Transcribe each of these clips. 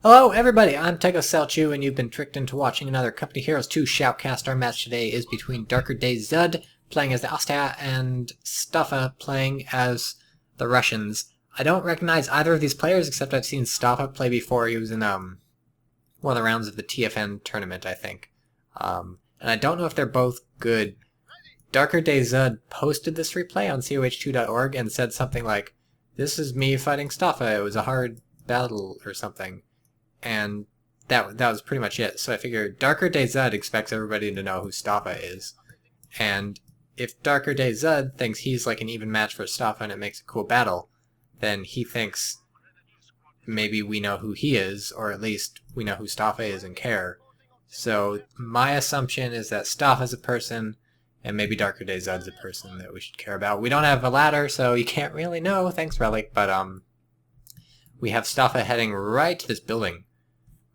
Hello everybody, I'm TychoCelchuuu and you've been tricked into watching another Company Heroes 2 shoutcast. Our match today is between darkerdayzud playing as the Austria and Stoffa playing as the Russians. I don't recognize either of these players except I've seen Stoffa play before. He was in one of the rounds of the TFN tournament, I think. And I don't know if they're both good. darkerdayzud posted this replay on CoH2.org and said something like, "This is me fighting Stoffa, it was a hard battle," or something. And that was pretty much it. So I figured darkerdayzud expects everybody to know who Stoffa is. And if darkerdayzud thinks he's like an even match for Stoffa and it makes a cool battle, then he thinks maybe we know who he is, or at least we know who Stoffa is and care. So my assumption is that Stoffa's a person, and maybe darkerdayzud's a person that we should care about. We don't have a ladder, so you can't really know. Thanks, Relic. But we have Stoffa heading right to this building.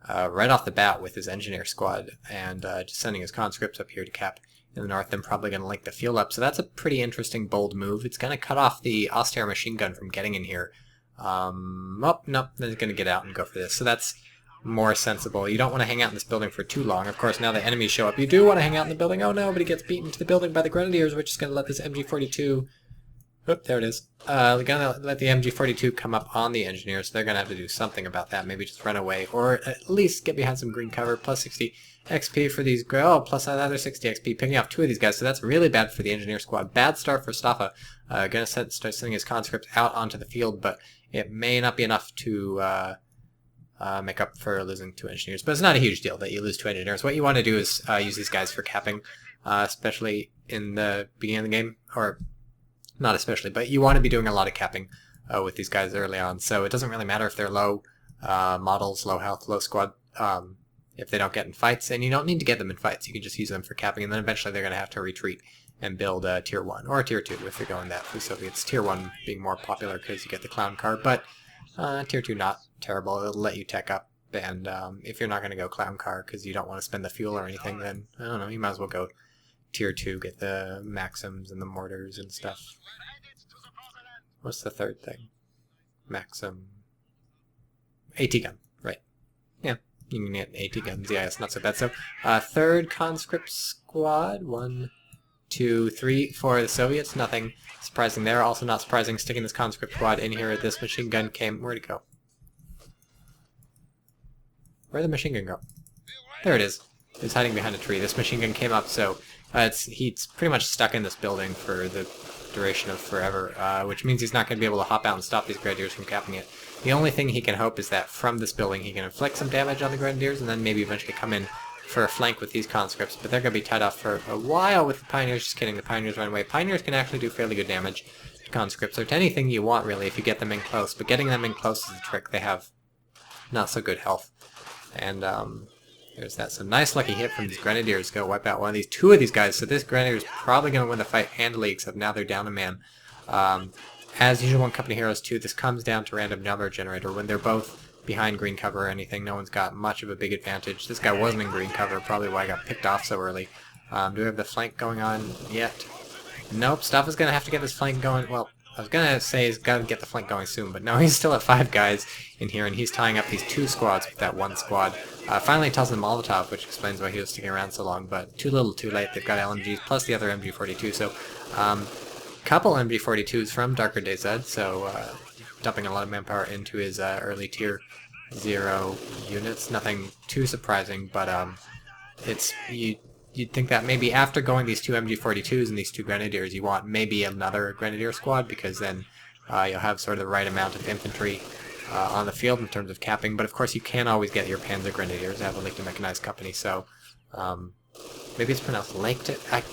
Right off the bat with his engineer squad, and just sending his conscripts up here to cap in the north. Then probably going to link the field up. So that's a pretty interesting, bold move. It's going to cut off the Austria machine gun from getting in here. Oh, nope, they're going to get out and go for this. So that's more sensible. You don't want to hang out in this building for too long. Of course, now the enemies show up. You do want to hang out in the building. Oh no, but he gets beaten to the building by the Grenadiers, which is going to let this MG42... Oop, there it is. We're going to let the MG42 come up on the engineers, so they're going to have to do something about that. Maybe just run away, or at least get behind some green cover. Plus 60 XP for these... Oh, plus another 60 XP, picking off two of these guys, so that's really bad for the engineer squad. Bad start for Stoffa. Going to start sending his conscripts out onto the field, but it may not be enough to make up for losing two engineers. But it's not a huge deal that you lose two engineers. What you want to do is use these guys for capping, especially in the beginning of the game, or... Not especially, but you want to be doing a lot of capping with these guys early on. So it doesn't really matter if they're low models, low health, low squad, if they don't get in fights. And you don't need to get them in fights. You can just use them for capping, and then eventually they're going to have to retreat and build Tier 1 or Tier 2 if they're going that for Soviets. Tier 1 being more popular because you get the clown car, but Tier 2 not terrible. It'll let you tech up. And if you're not going to go clown car because you don't want to spend the fuel or anything, then I don't know, you might as well go Tier 2, get the Maxims and the mortars and stuff. What's the third thing? Maxim... AT gun, right. Yeah, you can get AT guns, yeah, it's not so bad. So, third conscript squad, 1, 2, 3 for the Soviets, nothing surprising there. Also not surprising, sticking this conscript squad in here. This machine gun came... Where'd it go? Where'd the machine gun go? There it is. It's hiding behind a tree. This machine gun came up, so... he's pretty much stuck in this building for the duration of forever, which means he's not going to be able to hop out and stop these Grenadiers from capping it. The only thing he can hope is that from this building he can inflict some damage on the Grenadiers and then maybe eventually come in for a flank with these conscripts, but they're going to be tied off for a while with the Pioneers. Just kidding, the Pioneers run away. Pioneers can actually do fairly good damage to conscripts, or to anything you want really if you get them in close, but getting them in close is a trick. They have not so good health. And there's that. So nice lucky hit from these Grenadiers. Go wipe out one of these, two of these guys. So this Grenadier is probably going to win the fight handily, except now they're down a man. As usual in Company Heroes 2, this comes down to random number generator. When they're both behind green cover or anything, no one's got much of a big advantage. This guy wasn't in green cover, probably why I got picked off so early. Do we have the flank going on yet? Nope, Stoffa's going to have to get this flank going. Well, I was going to say he's got to get the flank going soon, but no, he's still at 5 guys in here, and he's tying up these 2 squads with that 1 squad. Finally tells them Molotov, which explains why he was sticking around so long, but too little too late. They've got LMGs plus the other MG42, so couple MG42s from darkerdayzud, so dumping a lot of manpower into his early tier 0 units. Nothing too surprising, but you'd think that maybe after going these 2 MG42s and these 2 Grenadiers, you want maybe another Grenadier squad, because then you'll have sort of the right amount of infantry on the field in terms of capping. But of course you can't always get your Panzer Grenadiers. They have a linked mechanized company, so maybe it's pronounced linked.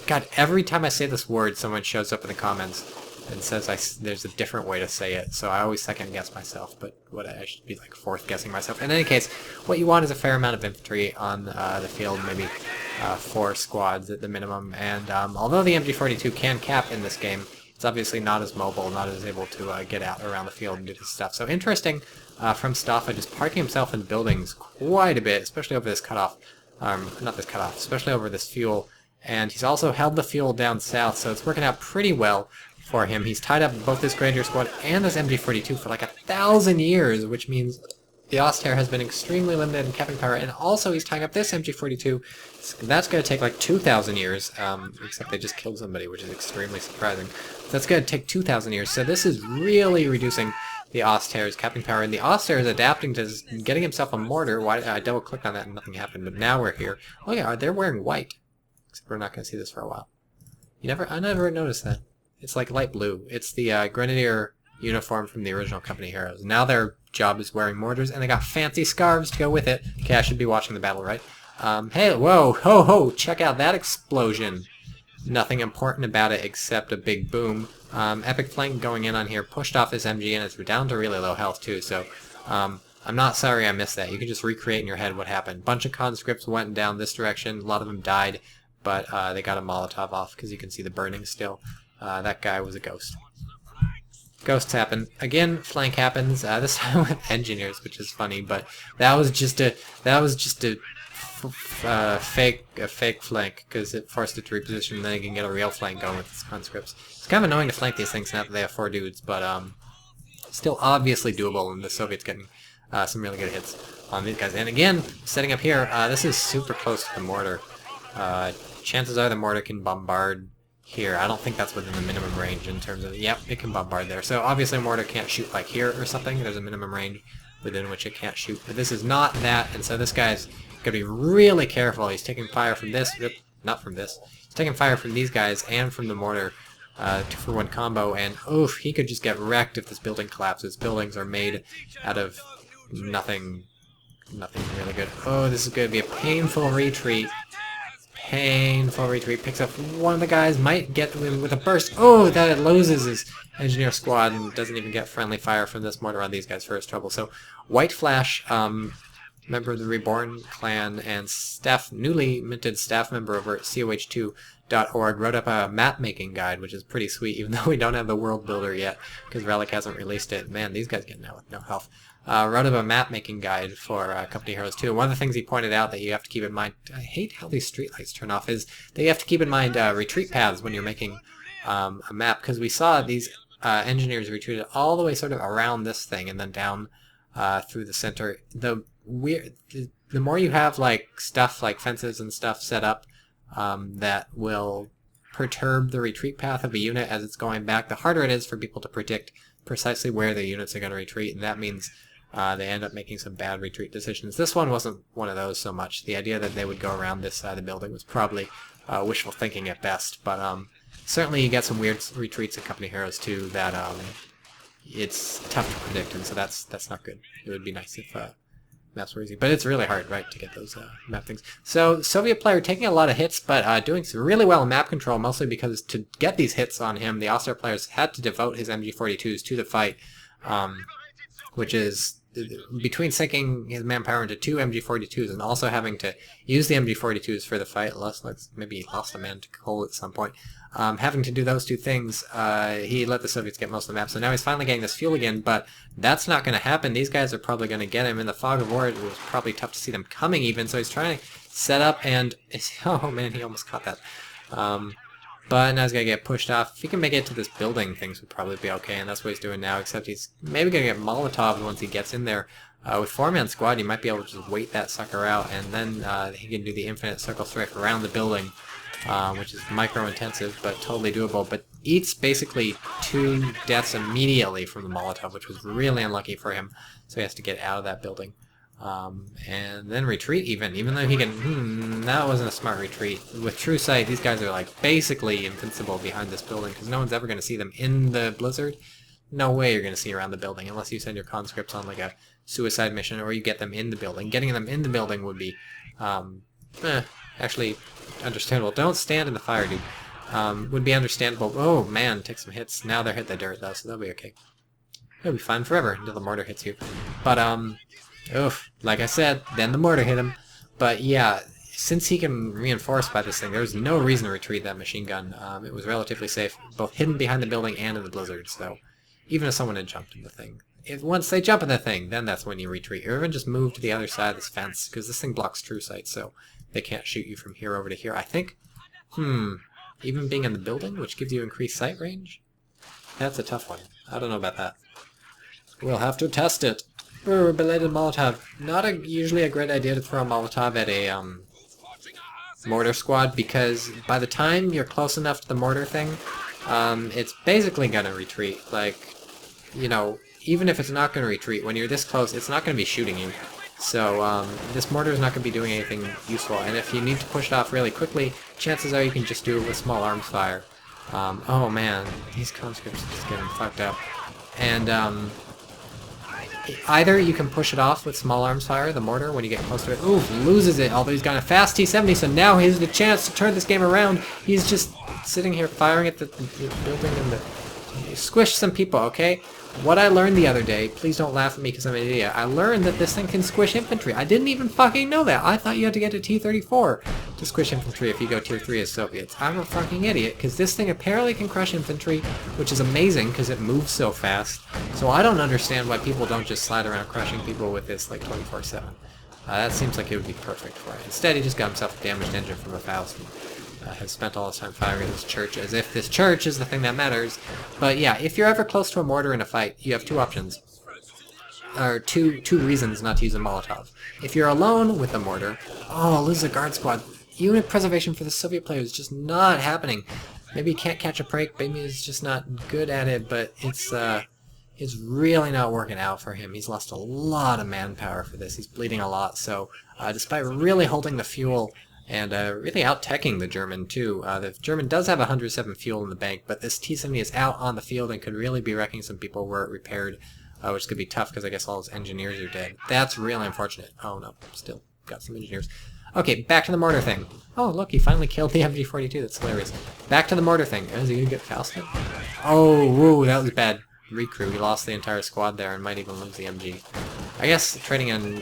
God, every time I say this word, someone shows up in the comments and says there's a different way to say it, so I always second guess myself, but I should be like fourth guessing myself. In any case, what you want is a fair amount of infantry on the field, maybe 4 squads at the minimum, and although the MG42 can cap in this game, it's obviously not as mobile, not as able to get out around the field and do this stuff. So interesting from Stoffa, just parking himself in buildings quite a bit, especially over this cutoff. Not this cutoff, especially over this fuel. And he's also held the fuel down south, so it's working out pretty well for him. He's tied up both this Grenadier squad and this MG42 for like 1,000 years, which means the Ostair has been extremely limited in capping power, and also he's tying up this MG42. That's going to take like 2,000 years, except they just killed somebody, which is extremely surprising. That's going to take 2,000 years, so this is really reducing the Ostair's capping power, and the Ostair is adapting to getting himself a mortar. Why I double-clicked on that and nothing happened, but now we're here. Oh yeah, they're wearing white. Except we're not going to see this for a while. I never noticed that. It's like light blue. It's the Grenadier uniform from the original Company Heroes. Now their job is wearing mortars, and they got fancy scarves to go with it. Okay, I should be watching the battle, right? Hey, whoa, ho, ho, check out that explosion. Nothing important about it except a big boom. Epic flank going in on here, pushed off this MG, and it's down to really low health too, so I'm not sorry I missed that. You can just recreate in your head what happened. Bunch of conscripts went down this direction, a lot of them died, but they got a Molotov off because you can see the burning still. That guy was a ghost. Ghosts happen. Again, flank happens. This time with engineers, which is funny, but that was just a fake flank because it forced it to reposition, and then you can get a real flank going with its conscripts. It's kind of annoying to flank these things now that they have 4 dudes, but still obviously doable, and the Soviets getting some really good hits on these guys. And again, setting up here, this is super close to the mortar. Chances are the mortar can bombard here. I don't think that's within the minimum range in terms of, yep, it can bombard there. So obviously a mortar can't shoot like here or something. There's a minimum range within which it can't shoot. But this is not that, and so this guy's going to be really careful. He's taking fire from this, not from this. He's taking fire from these guys and from the mortar for one combo, and oof, he could just get wrecked if this building collapses. Buildings are made out of nothing really good. Oh, this is going to be a painful retreat. Painful retreat. Picks up one of the guys, might get him with a burst. Oh, that loses his engineer squad and doesn't even get friendly fire from this mortar on these guys for his trouble. So, White Flash, member of the Reborn clan and newly minted staff member over at CoH2.org, wrote up a map-making guide, which is pretty sweet, even though we don't have the world builder yet, because Relic hasn't released it. Man, these guys getting out with no health. Wrote up a map-making guide for Company Heroes 2. One of the things he pointed out that you have to keep in mind, I hate how these streetlights turn off, is that you have to keep in mind retreat paths when you're making a map, because we saw these engineers retreated all the way sort of around this thing and then down through the center. The more you have like stuff like fences and stuff set up that will perturb the retreat path of a unit as it's going back, the harder it is for people to predict precisely where the units are going to retreat, and that means they end up making some bad retreat decisions. This one wasn't one of those so much. The idea that they would go around this side of the building was probably wishful thinking at best, but certainly you get some weird retreats in Company Heroes 2 that it's tough to predict, and so that's not good. It would be nice if maps were easy, but it's really hard, right, to get those map things. So Soviet player taking a lot of hits, but doing really well in map control, mostly because to get these hits on him, the Ostair players had to devote his MG42s to the fight, which is between sinking his manpower into 2 MG42s and also having to use the MG42s for the fight, maybe he lost a man to coal at some point. Having to do those 2 things, he let the Soviets get most of the map. So now he's finally getting this fuel again, but that's not going to happen. These guys are probably going to get him. In the fog of war, it was probably tough to see them coming even, so he's trying to set up and... Oh man, he almost caught that. But now he's going to get pushed off. If he can make it to this building, things would probably be okay, and that's what he's doing now, except he's maybe going to get Molotov once he gets in there. With 4-man squad, you might be able to just wait that sucker out, and then he can do the infinite circle strafe around the building, which is micro-intensive, but totally doable, but eats basically 2 deaths immediately from the Molotov, which was really unlucky for him, so he has to get out of that building. And then retreat even though he can, that wasn't a smart retreat. With True Sight, these guys are like basically invincible behind this building, because no one's ever going to see them in the blizzard. No way you're going to see around the building, unless you send your conscripts on like a suicide mission, or you get them in the building. Getting them in the building would be, actually understandable. Don't stand in the fire, dude. Would be understandable. Oh man, take some hits. Now they're hit the dirt though, so that'll be okay. It'll be fine forever until the mortar hits you. But oof, like I said, then the mortar hit him. But yeah, since he can reinforce by this thing, there's no reason to retreat that machine gun. It was relatively safe, both hidden behind the building and in the blizzard, so even if someone had jumped in the thing. Once they jump in the thing, then that's when you retreat. Or even just move to the other side of this fence, because this thing blocks True Sight, so they can't shoot you from here over to here, I think. Even being in the building, which gives you increased sight range? That's a tough one. I don't know about that. We'll have to test it. Brr, belated Molotov. Not usually a great idea to throw a Molotov at a mortar squad, because by the time you're close enough to the mortar thing, it's basically gonna retreat. Like, you know, even if it's not gonna retreat, when you're this close, it's not gonna be shooting you. So this mortar is not going to be doing anything useful, and if you need to push it off really quickly, chances are you can just do it with small arms fire. Oh man, these conscripts are just getting fucked up. And either you can push it off with small arms fire, the mortar, when you get close to it. Oof, loses it, although he's got a fast T-70, so now he has the chance to turn this game around. He's just sitting here firing at the building and squish some people, okay? What I learned the other day, please don't laugh at me because I'm an idiot, I learned that this thing can squish infantry. I didn't even fucking know that. I thought you had to get a T-34 to squish infantry if you go tier 3 as Soviets. I'm a fucking idiot, because this thing apparently can crush infantry, which is amazing because it moves so fast. So I don't understand why people don't just slide around crushing people with this like 24/7. That seems like it would be perfect for it. Instead, he just got himself a damaged engine from a Faust. Has spent all his time firing at this church, as if this church is the thing that matters. But yeah, if you're ever close to a mortar in a fight, you have two options. Or two reasons not to use a Molotov. If you're alone with a mortar, oh, lose a guard squad. Unit preservation for the Soviet player is just not happening. Maybe he can't catch a break, maybe he's just not good at it, but it's really not working out for him. He's lost a lot of manpower for this. He's bleeding a lot, so despite really holding the fuel and really out-teching the German, too. The German does have 107 fuel in the bank, but this T-70 is out on the field and could really be wrecking some people were it repaired, which could be tough because I guess all his engineers are dead. That's really unfortunate. Oh, no. Still got some engineers. Okay, back to the mortar thing. Oh, look, he finally killed the MG42. That's hilarious. Back to the mortar thing. Is he going to get Fausted? Oh, whoa, that was bad. Recrew. He lost the entire squad there and might even lose the MG. I guess trading in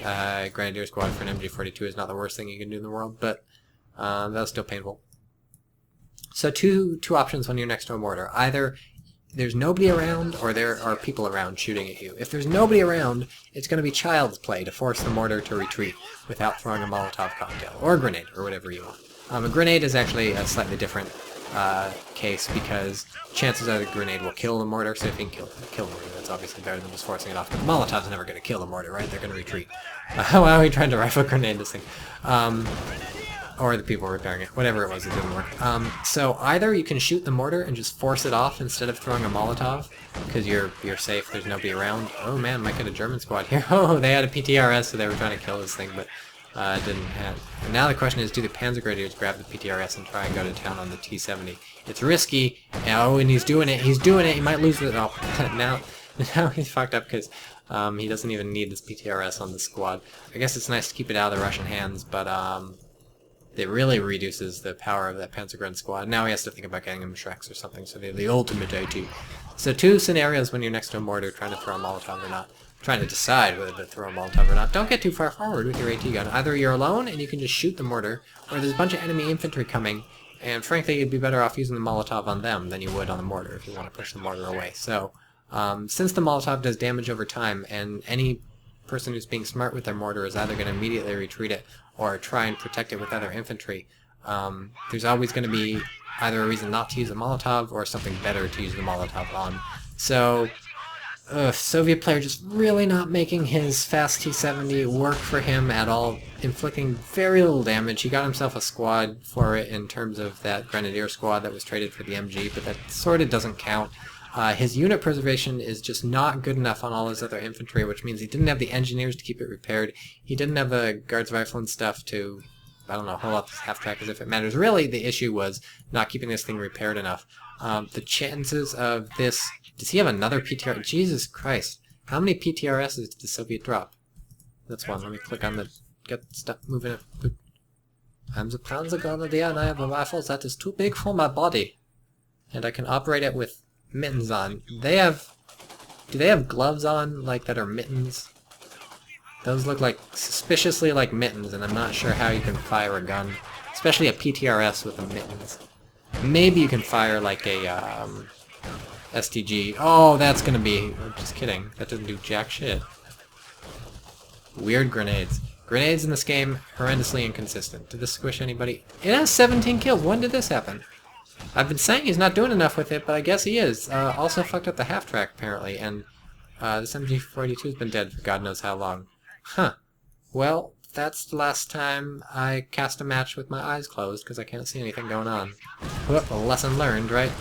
Grenadier squad for an MG42 is not the worst thing you can do in the world, but that was still painful. So two options when you're next to a mortar. Either there's nobody around, or there are people around shooting at you. If there's nobody around, it's going to be child's play to force the mortar to retreat without throwing a Molotov cocktail, or a grenade, or whatever you want. A grenade is actually a slightly different case, because chances are the grenade will kill the mortar, so if you can kill the mortar, that's obviously better than just forcing it off. But the Molotov's never going to kill the mortar, right? They're going to retreat. Why are we trying to rifle grenade this thing? Or the people repairing it. Whatever it was, it didn't work. So either you can shoot the mortar and just force it off instead of throwing a Molotov, because you're safe, there's nobody around. Oh man, might get a German squad here. Oh, they had a PTRS, so they were trying to kill this thing, but it didn't have. And now the question is, do the Panzer Grenadiers grab the PTRS and try and go to town on the T-70? It's risky. Oh, and he's doing it. He's doing it. He might lose it. Oh, now he's fucked up because he doesn't even need this PTRS on the squad. I guess it's nice to keep it out of the Russian hands, but it really reduces the power of that Panzergren squad. Now he has to think about getting him Shreks or something, so they're the ultimate AT. So two scenarios when you're next to a mortar trying to throw a Molotov or not. Trying to decide whether to throw a Molotov or not. Don't get too far forward with your AT gun. Either you're alone and you can just shoot the mortar, or there's a bunch of enemy infantry coming, and frankly you'd be better off using the Molotov on them than you would on the mortar if you want to push the mortar away. So, since the Molotov does damage over time, and any person who's being smart with their mortar is either going to immediately retreat it or try and protect it with other infantry, there's always going to be either a reason not to use a Molotov or something better to use the Molotov on. So, Soviet player just really not making his fast T-70 work for him at all, inflicting very little damage. He got himself a squad for it in terms of that Grenadier squad that was traded for the MG, but that sort of doesn't count. His unit preservation is just not good enough on all his other infantry, which means he didn't have the engineers to keep it repaired. He didn't have the guards rifle and stuff to, I don't know, hold up this half-track as if it matters. Really, the issue was not keeping this thing repaired enough. The chances of this... Does he have another PTR? Jesus Christ. How many PTRSs did the Soviet drop? That's one. Let me click on the... Get stuff moving. I'm the Panzergrenadier and I have a rifle that is too big for my body. And I can operate it with mittens on. They have... Do they have gloves on, like, that are mittens? Those look like suspiciously like mittens, and I'm not sure how you can fire a gun. Especially a PTRS with the mittens. Maybe you can fire, like, a, STG. Oh, that's gonna be... Just kidding. That doesn't do jack shit. Weird grenades. Grenades in this game, horrendously inconsistent. Did this squish anybody? It has 17 kills. When did this happen? I've been saying he's not doing enough with it, but I guess he is. Also fucked up the half-track, apparently, and This MG42's been dead for God knows how long. Huh. Well, that's the last time I cast a match with my eyes closed, because I can't see anything going on. Whoop, a lesson learned, right?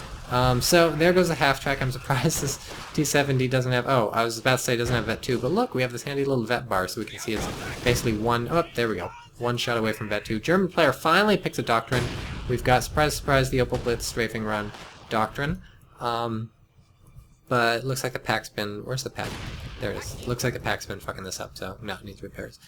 So there goes the half track. I'm surprised this T70 doesn't have... Oh, I was about to say it doesn't have Vet 2, but look, we have this handy little Vet bar, so we can see it's basically one... Oh, there we go. One shot away from Vet 2. German player finally picks a Doctrine. We've got, surprise, surprise, the Opal Blitz Strafing Run Doctrine. But it looks like the pack's been... Where's the pack? There it is. Looks like the pack's been fucking this up, so no, it needs repairs.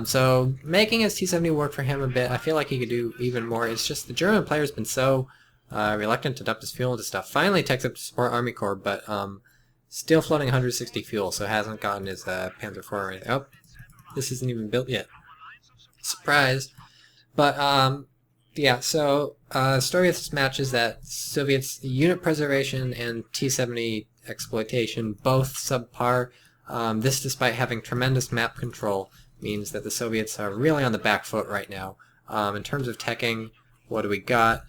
So making his T70 work for him a bit, I feel like he could do even more. It's just the German player's been so reluctant to dump his fuel into stuff. Finally takes up to support Army Corps, but still floating 160 fuel, so hasn't gotten his Panzer IV or anything. Oh, this isn't even built yet. Surprise. But yeah, so story of this match is that Soviets' unit preservation and T-70 exploitation both subpar. This, despite having tremendous map control, means that the Soviets are really on the back foot right now. In terms of teching, what do we got?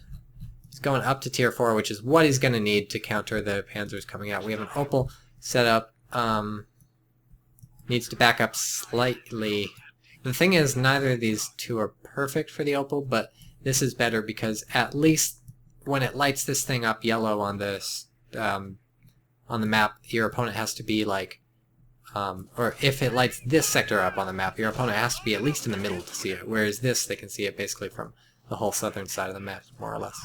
He's going up to Tier 4, which is what he's going to need to counter the Panzers coming out. We have an Opal set up. Needs to back up slightly. The thing is, neither of these two are perfect for the Opal, but this is better because at least when it lights this thing up yellow on this on the map, your opponent has to be like, or if it lights this sector up on the map, your opponent has to be at least in the middle to see it. Whereas this, they can see it basically from the whole southern side of the map, more or less.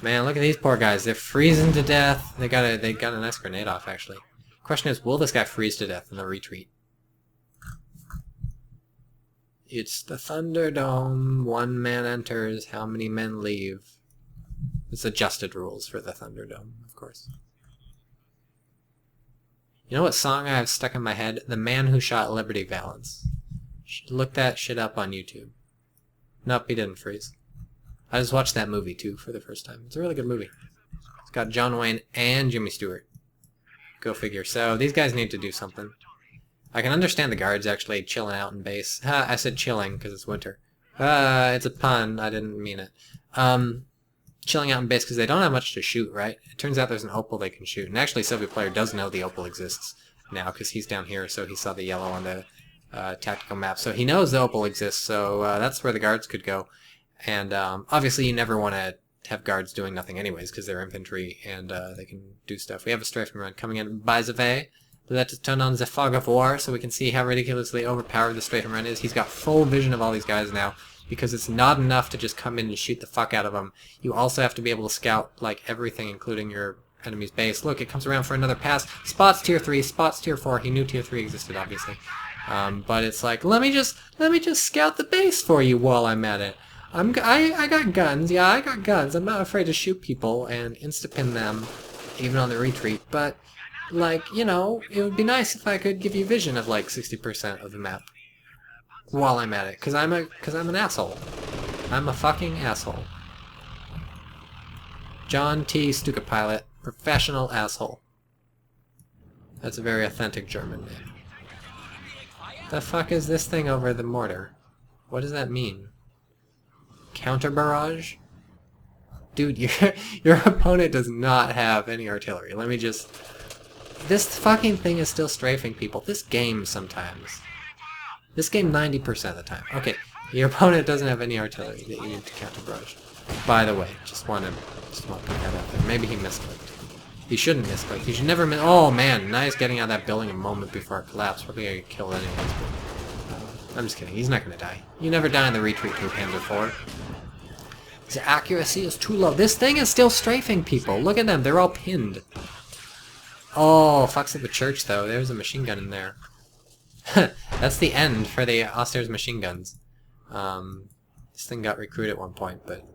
Man, look at these poor guys. They're freezing to death. They got a nice grenade off, actually. Question is, will this guy freeze to death in the retreat? It's the Thunderdome. One man enters. How many men leave? It's adjusted rules for the Thunderdome, of course. You know what song I have stuck in my head? The Man Who Shot Liberty Valance. Look that shit up on YouTube. Nope, he didn't freeze. I just watched that movie, too, for the first time. It's a really good movie. It's got John Wayne and Jimmy Stewart. Go figure. So, these guys need to do something. I can understand the guards actually chilling out in base. Ha, I said chilling because it's winter. It's a pun. I didn't mean it. Chilling out in base because they don't have much to shoot, right? It turns out there's an Opal they can shoot. And actually, Soviet player does know the Opal exists now because he's down here, so he saw the yellow on the tactical map. So he knows the Opal exists, so that's where the guards could go. And obviously, you never want to have guards doing nothing anyways because they're infantry and they can do stuff. We have a strafing run coming in by Zave. Let us turn on the fog of war so we can see how ridiculously overpowered the strafing run is. He's got full vision of all these guys now because it's not enough to just come in and shoot the fuck out of them. You also have to be able to scout like everything, including your enemy's base. Look, it comes around for another pass. Spots Tier 3, spots Tier 4. He knew Tier 3 existed, obviously. But it's like, let me just scout the base for you while I'm at it. I got guns. Yeah, I got guns. I'm not afraid to shoot people and insta-pin them, even on the retreat. But like, you know, it would be nice if I could give you vision of like 60% of the map while I'm at it, because I'm an asshole. I'm a fucking asshole. John T. Stuka Pilot, professional asshole. That's a very authentic German name. The fuck is this thing over the mortar? What does that mean? Counter barrage? Dude, your opponent does not have any artillery. Let me just... This fucking thing is still strafing people. This game sometimes. This game 90% of the time. Okay, your opponent doesn't have any artillery that you need to counter barrage. By the way, just want to put that out there. Maybe he misclicked. He shouldn't misclick. He should never Oh man, nice getting out of that building a moment before it collapsed. Probably gonna get killed anyways. But, I'm just kidding. He's not gonna die. You never die in the retreat to a Panzer IV. His accuracy is too low. This thing is still strafing people. Look at them. They're all pinned. Oh, fucks at the church, though. There's a machine gun in there. That's the end for the Auster's machine guns. This thing got recruited at one point, but...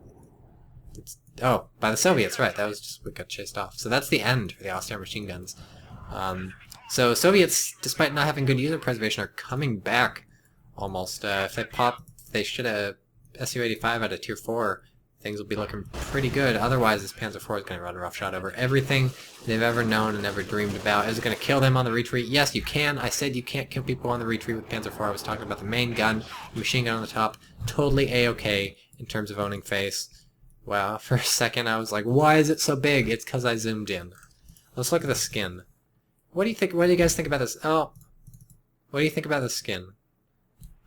Oh, by the Soviets, right. That was just what got chased off. So that's the end for the Auster machine guns. So Soviets, despite not having good user preservation, are coming back almost. If they pop... They should have Su-85 out of Tier 4... Things will be looking pretty good. Otherwise, this Panzer IV is going to run roughshod over everything they've ever known and ever dreamed about. Is it going to kill them on the retreat? Yes, you can. I said you can't kill people on the retreat with Panzer IV. I was talking about the main gun, the machine gun on the top. Totally A-okay in terms of owning face. Wow, for a second I was like, why is it so big? It's because I zoomed in. Let's look at the skin. what do you think? What do you guys think about this? Oh, what do you think about the skin?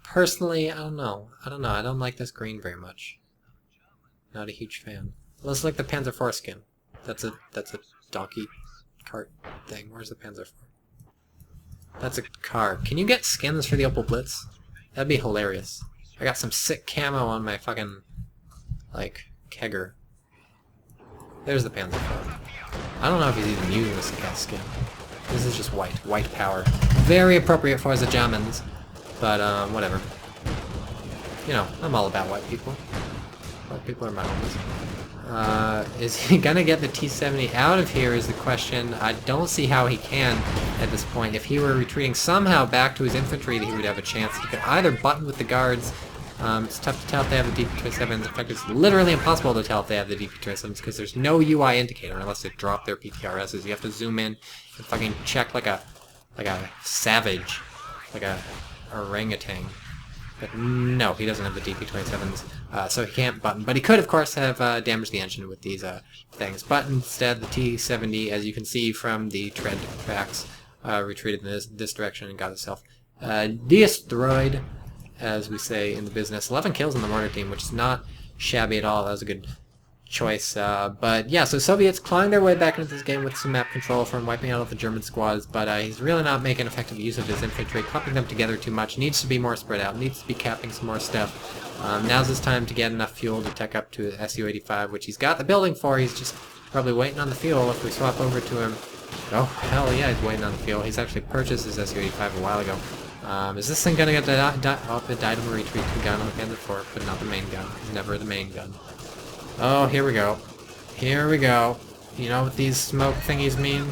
Personally, I don't know. I don't like this green very much. Not a huge fan. Let's look at the Panzer IV skin. That's a donkey cart thing. Where's the Panzer IV? That's a car. Can you get skins for the Opel Blitz? That'd be hilarious. I got some sick camo on my fucking, like, kegger. There's the Panzer IV. I don't know if he's even using this skin. This is just white. White power. Very appropriate for the Germans. But, whatever. You know, I'm all about white people. White people are my homies. Is he gonna get the T-70 out of here is the question. I don't see how he can at this point. If he were retreating somehow back to his infantry, he would have a chance. He could either button with the guards. It's tough to tell if they have the DP-27s. In fact, it's literally impossible to tell if they have the DP-27s because there's no UI indicator unless they drop their PTRSs. You have to zoom in and fucking check like a savage, like a orangutan. But no, he doesn't have the DP-27s, so he can't button. But he could, of course, have damaged the engine with these things. But instead, the T-70, as you can see from the tread tracks, retreated in this direction and got itself destroyed, as we say in the business. 11 kills in the mortar team, which is not shabby at all. That was a good choice. But yeah, so Soviets clawing their way back into this game with some map control from wiping out all the German squads, but he's really not making effective use of his infantry, clumping them together too much, needs to be more spread out, needs to be capping some more stuff. Now's his time to get enough fuel to tech up to Su-85, which he's got the building for. He's just probably waiting on the fuel. If we swap over to him, oh hell yeah, he's waiting on the fuel. He's actually purchased his Su-85 a while ago. Is this thing gonna get it died of a retreat to the gun on the Panzer IV, but not the main gun. Never the main gun. Oh, here we go. Here we go. You know what these smoke thingies mean?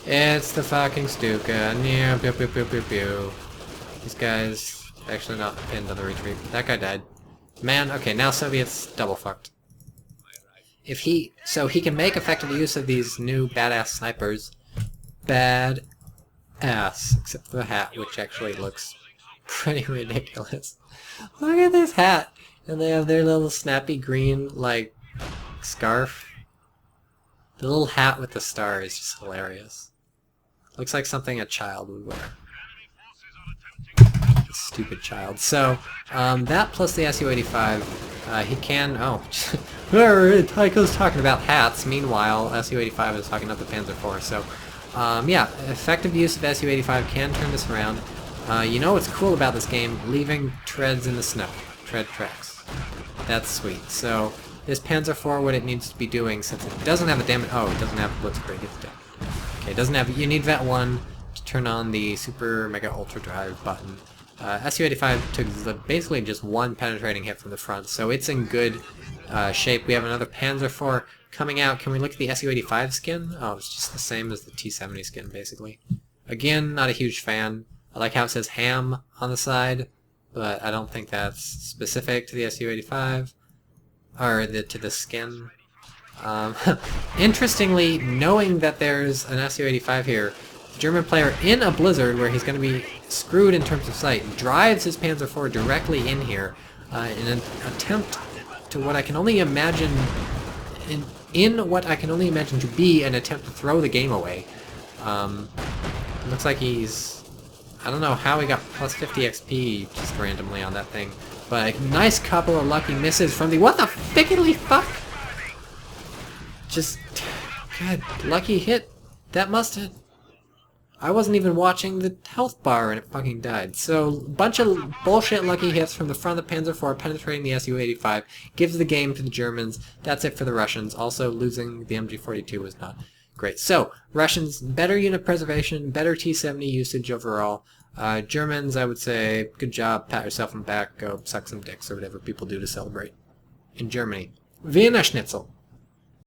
It's the fucking Stuka. Yeah, pew pew pew pew pew. These guys actually not pinned on the retreat. That guy died. Man, okay, now Soviets double fucked. So he can make effective use of these new badass snipers. Bad ass, except for the hat, which actually looks pretty ridiculous. Look at this hat! And they have their little snappy green, like, scarf. The little hat with the star is just hilarious. Looks like something a child would wear. Stupid child. So, that plus the Su-85, he can... Oh, Tycho's talking about hats. Meanwhile, Su-85 is talking about the Panzer IV. So, yeah, effective use of Su-85 can turn this around. You know what's cool about this game? Leaving treads in the snow. Tread tracks. That's sweet. So, this Panzer IV, what it needs to be doing, since it doesn't have a damage... Oh, it doesn't have Blitzkrieg, it's dead. Okay, it doesn't have... You need Vet 1 to turn on the Super Mega Ultra Drive button. Su-85 took basically just one penetrating hit from the front, so it's in good shape. We have another Panzer IV coming out. Can we look at the Su-85 skin? Oh, it's just the same as the T-70 skin, basically. Again, not a huge fan. I like how it says ham on the side, but I don't think that's specific to the Su-85, or to the skin. Interestingly, knowing that there's an Su-85 here, the German player in a blizzard where he's going to be screwed in terms of sight drives his Panzer IV directly in here in an attempt to what I can only imagine in what I can only imagine to be an attempt to throw the game away. Looks like he's... I don't know how he got plus 50 XP just randomly on that thing, but a nice couple of lucky misses from the... What the fickly fuck? Just... God, lucky hit. That must have... I wasn't even watching the health bar and it fucking died. So, bunch of bullshit lucky hits from the front of the Panzer IV penetrating the Su-85 gives the game to the Germans. That's it for the Russians. Also, losing the MG42 was not great. So, Russians, better unit preservation, better T-70 usage overall. Germans, I would say, good job, pat yourself on the back, go suck some dicks or whatever people do to celebrate. In Germany. Wiener Schnitzel.